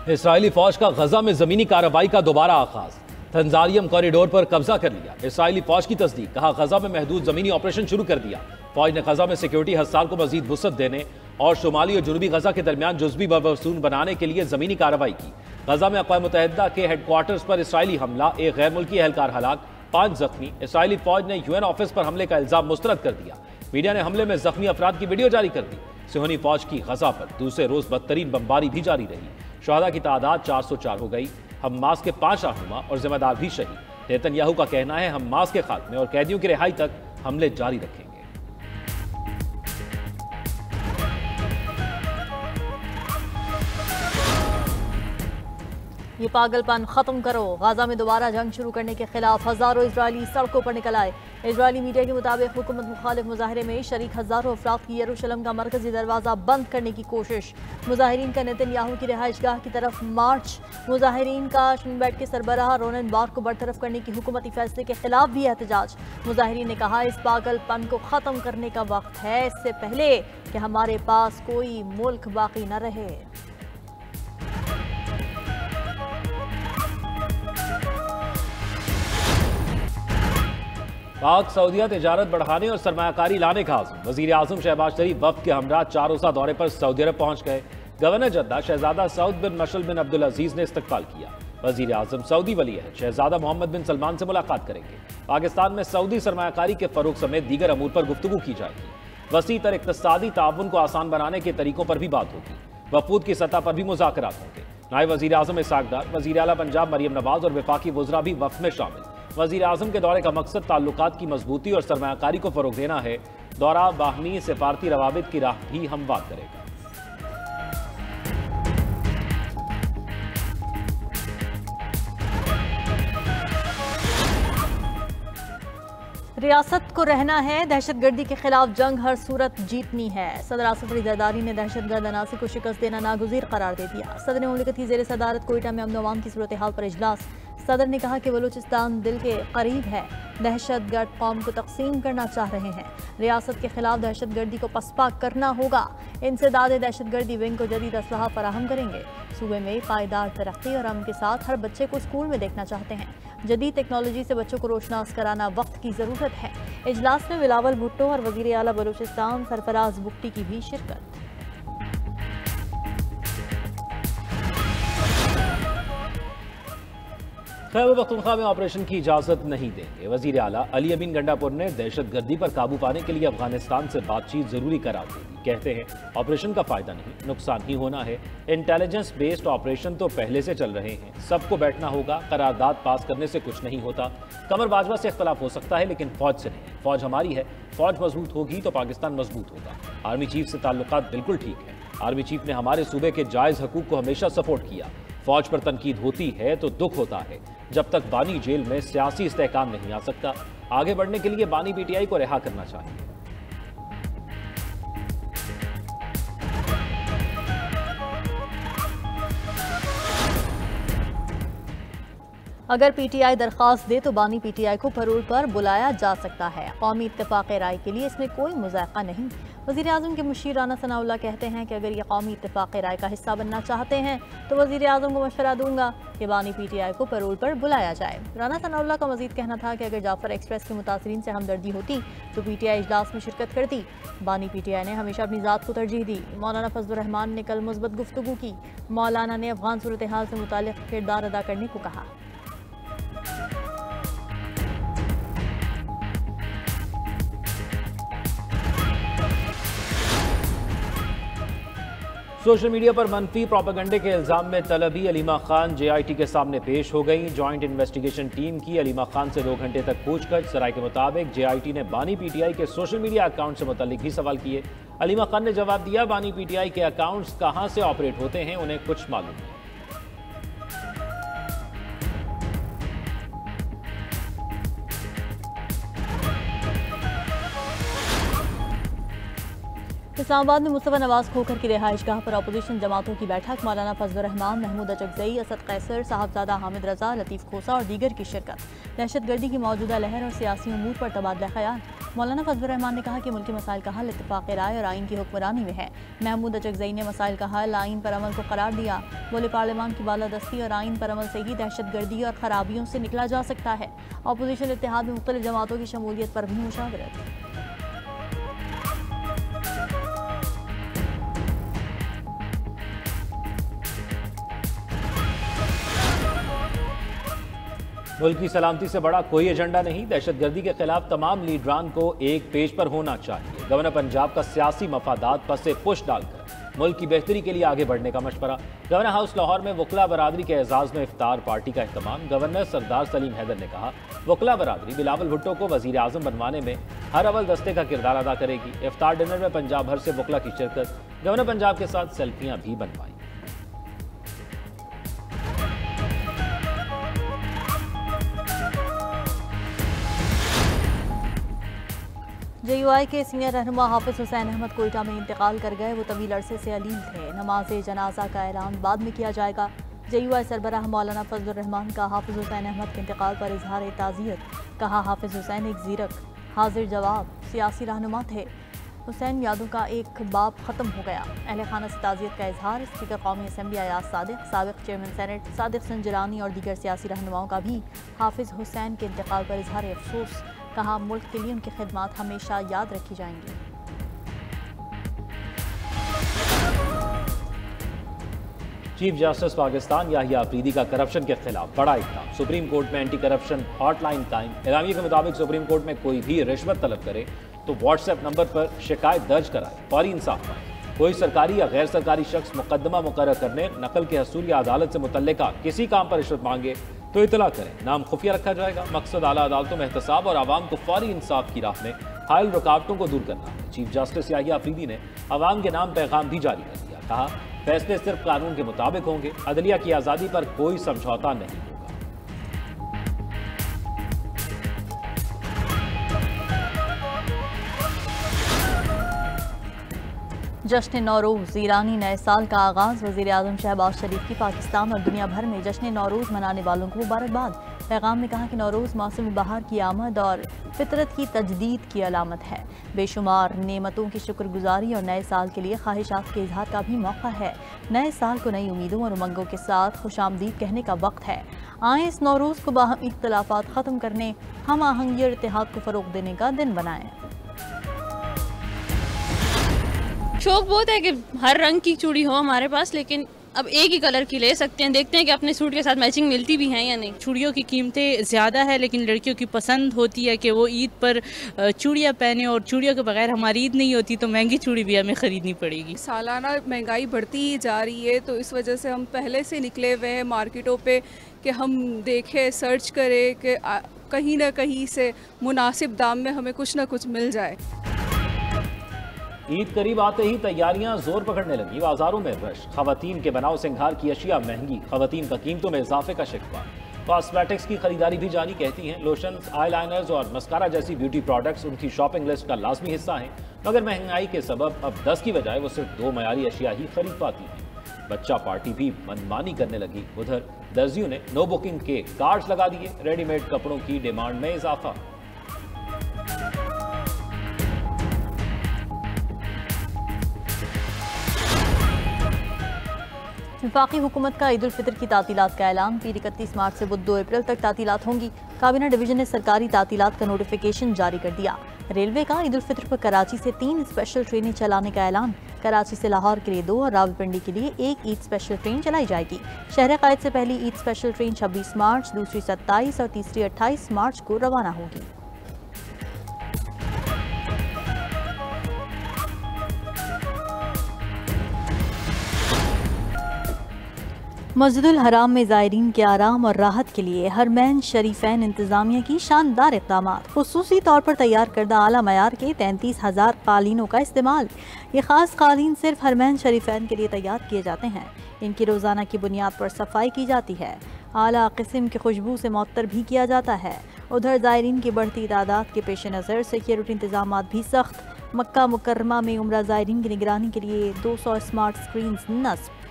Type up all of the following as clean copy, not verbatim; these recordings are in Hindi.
इसराइली फौज का गजा में जमीनी कार्रवाई का दोबारा आगाज। तंजानियम कॉरिडोर पर कब्जा कर लिया। इसराइली फौज की तस्दीक, कहा गजा में महदूद जमीनी ऑपरेशन शुरू कर दिया। फौज ने गजा में सिक्योरिटी हस्ताल को मजीद वुसअत देने और शुमाली और जुनूबी गजा के दरमियान जुज़वी बवसून बनाने के लिए जमीनी कार्रवाई की। गजा में अक़वाम मुत्तहिदा के हेडक्वार्टर्स पर इसराइली हमला, एक गैर मुल्की एहलकार हलाक, 5 जख्मी। इसराइली फौज ने यूएन ऑफिस पर हमले का इल्जाम मुस्तरद कर दिया। मीडिया ने हमले में जख्मी अफराद की वीडियो जारी कर दी। सिहोनी फौज की गजा पर दूसरे रोज बदतरीन बमबारी भी जारी रही। शहदा की तादाद 404 हो गई। हमास के 5 रहनुमा और जिम्मेदार भी शहीद। नेतन्याहू का कहना है हमास के खात्मे और कैदियों की रिहाई तक हमले जारी रखेंगे। ये पागलपन खत्म करो। गाजा में दोबारा जंग शुरू करने के खिलाफ हजारों इजरायली सड़कों पर निकल आए। इजरायली मीडिया के मुताबिक हुकूमत मुखालिफ मुजाहरे में शरीक हजारों अफराद की यरूशलेम का मरकजी दरवाजा बंद करने की कोशिश। मुजाहिरीन का नेतन्याहू की रिहाइशगाह की तरफ मार्च। मुजाहिरीन का शिन बेट के सरबराह रोनन बार को बरतरफ करने की हुकूमती फैसले के खिलाफ भी एहतजाज। मुजाहिरीन ने कहा इस पागलपन को खत्म करने का वक्त है, इससे पहले कि हमारे पास कोई मुल्क बाकी न रहे। पाक सऊदीया तिजारत बढ़ाने और सरमायाकारी लाने का आज़म। वज़ीर आज़म शहबाज शरीफ वफ़द के हमरा 4 रोज़ा दौरे पर सऊदी अरब पहुँच गए। गवर्नर जद्दा शहजादा सऊद बिन मशल बिन अब्दुल अजीज़ ने इस्तकबाल किया। वज़ीर आज़म सऊदी वली अहद शहजादा मोहम्मद बिन सलमान से मुलाकात करेंगे। पाकिस्तान में सऊदी सरमायाकारी के फ़रोग़ समेत दीगर अमूर पर गुफ्तगू की जाएगी। वसी तर इक़्तिसादी ताउन को आसान बनाने के तरीकों पर भी बात होगी। वफूद की सतह पर भी मुज़ाकरात होंगे। नायब वज़ीर आज़म इसहाक़ डार, वज़ीर आला पंजाब मरियम नवाज़ और वफाकी वज़रा भी वफ़द में शामिल। वज़ीर आज़म के दौरे का मकसद ताल्लुकात की मजबूती और सरमायाकारी को फ़रोग़ देना है। दौरा बाहमी सिफारती रवाबित की राह भी हमवार करेगा। रियासत को रहना है, दहशतगर्दी के खिलाफ जंग हर सूरत जीतनी है। सदर आसिफ अली जरदारी ने दहशतगर्द अनासी को शिकस्त देना नागुज़ीर करार दे दिया। सदर मुमलिकत की ज़ेर सदारत कोयटा में अमन अवाम की सूरत हाल पर इजलास। सदर ने कहा कि बलूचिस्तान दिल के करीब है, दहशतगर्द कौम को तकसीम करना चाह रहे हैं। रियासत के खिलाफ दहशतगर्दी को पसपा करना होगा। इंसदाद दहशतगर्दी विंग को जदीद असलहा फराहम करेंगे। सूबे में पायदार तरक्की और अमन के साथ हर बच्चे को स्कूल में देखना चाहते हैं। जदीद टेक्नोलॉजी से बच्चों को रोशनास कराना वक्त की ज़रूरत है। इजलास में बिलावल भुट्टो और वज़ीर आला बलूचिस्तान सरफराज बुख्ती की भी शिरकत। खैबर पख्तूनख्वा में ऑपरेशन की इजाज़त नहीं देंगे। वज़ीर आला अली अमीन गंडापुर ने दहशतगर्दी पर काबू पाने के लिए अफगानिस्तान से बातचीत ज़रूरी करार दे दी। कहते हैं ऑपरेशन का फ़ायदा नहीं, नुकसान ही होना है। इंटेलिजेंस बेस्ड ऑपरेशन तो पहले से चल रहे हैं, सबको बैठना होगा। करारदाद पास करने से कुछ नहीं होता। कमर बाजवा से इख्तलाफ हो सकता है लेकिन फ़ौज से नहीं। फ़ौज हमारी है, फ़ौज मजबूत होगी तो पाकिस्तान मजबूत होगा। आर्मी चीफ से ताल्लुकात बिल्कुल ठीक है। आर्मी चीफ ने हमारे सूबे के जायज़ हकूक़ को हमेशा सपोर्ट किया। फ़ौज पर तनकीद होती है तो दुख होता है। जब तक बानी जेल में सियासी इस्तेहकाम नहीं आ सकता, आगे बढ़ने के लिए बानी पीटीआई को रिहा करना चाहिए। अगर पीटीआई दरख्वास्त दे तो बानी पीटीआई को परोल पर बुलाया जा सकता है। कौमी इत्तेफाक राय के लिए इसमें कोई मुज़ायक़ा नहीं। वज़ीर आज़म के मुशीर राना सनाउल्लाह कहते हैं कि अगर ये कौमी इत्तेफाक राय का हिस्सा बनना चाहते हैं तो वज़ीर आज़म को मशवरा दूंगा कि बानी पीटीआई को परोल पर बुलाया जाए। राना सनाउल्लाह का मज़ीद कहना था कि अगर जाफर एक्सप्रेस के मुतासरीन से हमदर्दी होती तो पीटीआई इजलास में शिरकत करती। बानी पीटीआई ने हमेशा अपनी ज़ात को तरजीह दी। मौलाना फजलुर रहमान ने कल मुस्बत गुफ्तगू की। मौलाना ने अफगान सूरत हाल से मुताल्लिक़ किरदार अदा करने को कहा। सोशल मीडिया पर मनफी प्रोपेगेंडे के इल्जाम में तलबी अलीमा खान जेआईटी के सामने पेश हो गई। जॉइंट इन्वेस्टिगेशन टीम की अलीमा खान से 2 घंटे तक पूछताछ। सराय के मुताबिक जेआईटी ने बानी पीटीआई के सोशल मीडिया अकाउंट से मुतालिक भी सवाल किए। अलीमा खान ने जवाब दिया, बानी पीटीआई के अकाउंट्स कहां से ऑपरेट होते हैं उन्हें कुछ मालूम नहीं। इस्लामाबाद में मुस्तफा नवाज खोखर की रिहाइशगाह पर अपोजिशन जमातों की बैठक। मौलाना फजल रहमान, महमूद अचकजई, असद कैसर, साहबजादा हामिद रजा, लतीफ़ खोसा और दीगर की शिरकत। दहशतगर्दी की मौजूदा लहर और सियासी उमूर पर तबादला ख्याल। मौलाना फजल रहमान ने कहा कि मुल्की मसाइल का हल इत्तेफाक राय और आइन की हुक्मरानी में है। महमूद अचकजई ने मसाइल का हल आइन पर अमल को करार दिया। बोले पार्लियामान की बालादस्ती और आइन पर अमल से ही दहशतगर्दी और खराबियों से निकला जा सकता है। अपोजिशन इत्तेहाद में मुख्तलिफ जमातों की शमूलियत पर भी मुशावरत। मुल्क की सलामती से बड़ा कोई एजेंडा नहीं, दहशतगर्दी के खिलाफ तमाम लीडरान को एक पेज पर होना चाहिए। गवर्नर पंजाब का सियासी मफादात पर से पुश डालकर मुल्क की बेहतरी के लिए आगे बढ़ने का मशवरा। गवर्नर हाउस लाहौर में वकला बरादरी के एजाज में इफ्तार पार्टी का अहतमाम। गवर्नर सरदार सलीम हैदर ने कहा, वकला बरादरी बिलावल भुट्टो को वजीर आजम बनवाने में हर अव्वल दस्ते का किरदार अदा करेगी। इफ्तार डिनर में पंजाब भर से वकला की शिरकत। गवर्नर पंजाब के साथ सेल्फियां भी बनवाई। JUI के सीनियर रहनुमा हाफिज हुसैन अहमद कोयटा में इंतकाल कर गए। वो तवील अरसे से अलील थे। नमाज जनाजा का ऐलान बाद में किया जाएगा। JUI सरबराह मौलाना फजल रहमान का हाफिज हुसैन अहमद के इंतकाल पर इजहार ताज़ियत। कहा, हाफिज हुसैन एक ज़ीरक, हाजिर जवाब सियासी रहनुमा थे। हुसैन यादों का एक बाब ख़त्म हो गया। अहले खाना से ताज़ियत का इजहार। स्पीकर कौमी असम्बली अयाज सादिक, साबिक़ चेयरमैन सेनेट सादिक संजरानी और दीगर सियासी रहनुमाओं का भी हाफिज हुसैन के इंतकाल पर इजहार अफसोस। कहा, मुल्क के लिए उनकी खिदमत हमेशा याद रखी जाएंगी। चीफ जस्टिस पाकिस्तान याहिया अफरीदी का करप्शन के खिलाफ बड़ा इक़दाम। सुप्रीम कोर्ट में एंटी करप्शन हॉटलाइन कायम। एलामिया के मुताबिक सुप्रीम कोर्ट में कोई भी रिश्वत तलब करे तो व्हाट्सएप नंबर पर शिकायत दर्ज कराए, फौरी इंसाफ पाए। कोई सरकारी या गैर सरकारी शख्स मुकदमा मुकर्रर करने, नकल के हसूल या अदालत से मुतल्लिका किसी काम पर रिश्वत मांगे तो इतला करें, नाम खुफिया रखा जाएगा। मकसद आला अदालतों में एहतसाब और आवाम को फौरी इंसाफ की राह में हायल रुकावटों को दूर करना है। चीफ जस्टिस याहिया अफरीदी ने अवाम के नाम पैगाम भी जारी कर दिया। कहा, फैसले सिर्फ कानून के मुताबिक होंगे, अदलिया की आज़ादी पर कोई समझौता नहीं होगा। जश्न नौरोज़, ईरानी नए साल का आगाज़। वज़ीर आज़म शहबाज शरीफ की पाकिस्तान और दुनिया भर में जश्न नौरोज़ मनाने वालों को मुबारकबाद। पैगाम में कहा कि नौरोज़ मौसम बहार की आमद और फितरत की तजदीद की अलामत है। बेशुमार नेमतों की शुक्रगुजारी और नए साल के लिए ख्वाहिशात के इजहार का भी मौका है। नए साल को नई उम्मीदों और उमंगों के साथ खुशामदीद कहने का वक्त है। आए इस नौरोज़ को बाहमी इख्तलाफात ख़त्म करने, हम आहंगी और इत्तेहाद को फ़रोग़ देने का दिन बनाएं। शौक बहुत है कि हर रंग की चूड़ी हो हमारे पास, लेकिन अब एक ही कलर की ले सकते हैं। देखते हैं कि अपने सूट के साथ मैचिंग मिलती भी हैं या नहीं। चूड़ियों की कीमतें ज़्यादा है, लेकिन लड़कियों की पसंद होती है कि वो ईद पर चूड़ियाँ पहने, और चूड़ियों के बगैर हमारी ईद नहीं होती, तो महंगी चूड़ी भी हमें ख़रीदनी पड़ेगी। सालाना महंगाई बढ़ती ही जा रही है, तो इस वजह से हम पहले से निकले हुए हैं मार्केटों पे कि हम देखें, सर्च करें कि कहीं ना कहीं से मुनासिब दाम में हमें कुछ ना कुछ मिल जाए। ईद करीब आते ही तैयारियां जोर पकड़ने लगी। बाजारों में रश। खवातीन के बनाव सिंगार की अशिया महंगी। खवातीन का कीमतों में इजाफे का शिकवा। कॉस्मेटिक्स की खरीदारी भी जारी। कहती हैं लोशंस, आईलाइनर्स और मस्कारा जैसी ब्यूटी प्रोडक्ट्स उनकी शॉपिंग लिस्ट का लाजमी हिस्सा हैं, मगर महंगाई के सबब अब 10 की बजाय वो सिर्फ 2 मयारी अशिया ही खरीद पाती हैं। बच्चा पार्टी भी मनमानी करने लगी। उधर दर्जियों ने नो बुकिंग के कार्ड्स लगा दिए। रेडीमेड कपड़ों की डिमांड में इजाफा। वफाकी हुकूमत का ईद उल फितर की तातीलात का ऐलान। पीर 31 मार्च से बुध 2 अप्रैल तक तातीलात होंगी। काबीना डिवीजन ने सरकारी तातीलात का नोटिफिकेशन जारी कर दिया। रेलवे का ईद उल फितर पर कराची से 3 स्पेशल ट्रेनें चलाने का ऐलान। कराची से लाहौर के लिए 2 और रावलपिंडी के लिए 1 ईद स्पेशल ट्रेन चलाई जाएगी। शहर क़ायद से पहली ईद स्पेशल ट्रेन 26 मार्च, दूसरी 27 और तीसरी 28 मार्च को रवाना होगी। मस्जिदुल हराम में ज़ायरीन के आराम और राहत के लिए हरमैन शरीफैन इंतज़ामिया की शानदार इक़दामात। खुसूसी तौर पर तैयार करदा आला मयार के 33,000 कालीनों का इस्तेमाल। ये ख़ास कालीन सिर्फ हरमैन शरीफैन के लिए तैयार किए जाते हैं। इनकी रोज़ाना की बुनियाद पर सफाई की जाती है। आला किस्म की खुशबू से मुअत्तर भी किया जाता है। उधर ज़ायरीन की बढ़ती तादाद के पेश नज़र सिक्योरिटी इंतज़ामात भी सख्त। मक्का मुकर्रमा में उम्रा ज़ायरीन की निगरानी के लिए 200 स्मार्ट स्क्रीन नस्ब।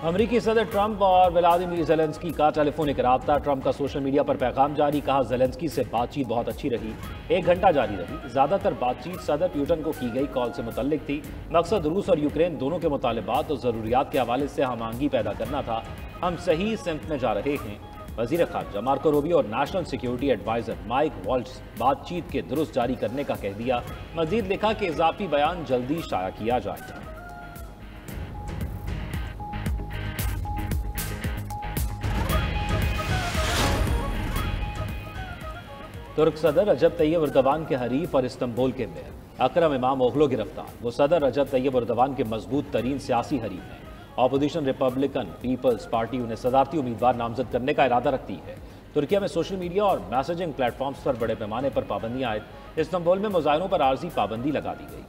अमरीकी सदर ट्रंप और व्लादिमीर ज़ेलेंस्की का टेलीफोनिक राब्ता। ट्रंप का सोशल मीडिया पर पैगाम जारी। कहा, ज़ेलेंस्की से बातचीत बहुत अच्छी रही, 1 घंटा जारी रही। ज़्यादातर बातचीत सदर प्यूटन को की गई कॉल से मुतल्लिक थी। मकसद रूस और यूक्रेन दोनों के मुतालबात और ज़रूरियात के हवाले से हम आहंगी पैदा करना था। हम सही सिमत में जा रहे हैं। वज़ीर ख़ारजा मार्को रूबियो और नेशनल सिक्योरिटी एडवाइज़र माइक वॉल्ट्ज़ बातचीत के दुरुस्त जारी करने का कह दिया। मज़ीद लिखा कि इजाफी बयान जल्दी शाया किया जाएगा। तुर्क सदर रजब तैयब एर्दोगान के हरीफ और इस्तांबुल के मेयर अकरम इमाम ओगलो गिरफ्तार। वो सदर रजब तैयब एर्दोगान के मजबूत तरीन सियासी हरीफ हैं। ऑपोजिशन रिपब्लिकन पीपल्स पार्टी उन्हें सदारती उम्मीदवार नामजद करने का इरादा रखती है। तुर्किया में सोशल मीडिया और मैसेजिंग प्लेटफॉर्म्स पर बड़े पैमाने पर पाबंदियां आयद। इस्तांबुल में मुजाहिरों पर आर्जी पाबंदी लगा दी गई।